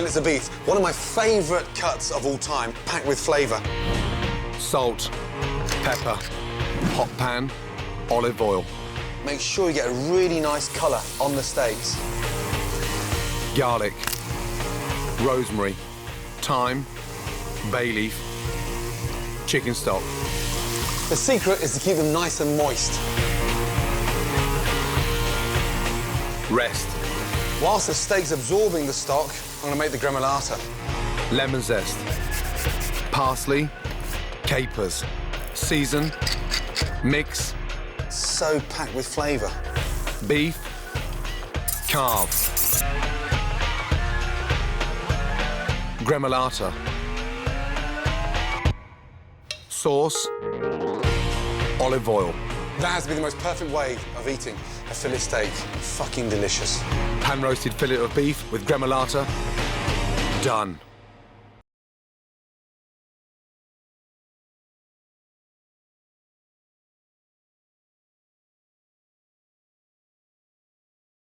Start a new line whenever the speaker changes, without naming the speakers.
fillets of beef, one of my favourite cuts of all time, packed with flavour.
Salt, pepper, hot pan, olive oil.
Make sure you get a really nice colour on the steaks.
Garlic, rosemary, thyme, bay leaf, chicken stock.
The secret is to keep them nice and moist.
Rest.
Whilst the steak's absorbing the stock, I'm going to make the gremolata.
Lemon zest, parsley, capers. Season, mix.
So packed with flavour.
Beef, carve. Gremolata. Sauce, olive oil.
That has to be the most perfect way of eating a fillet steak. Fucking delicious.
Pan-roasted fillet of beef with gremolata. Done.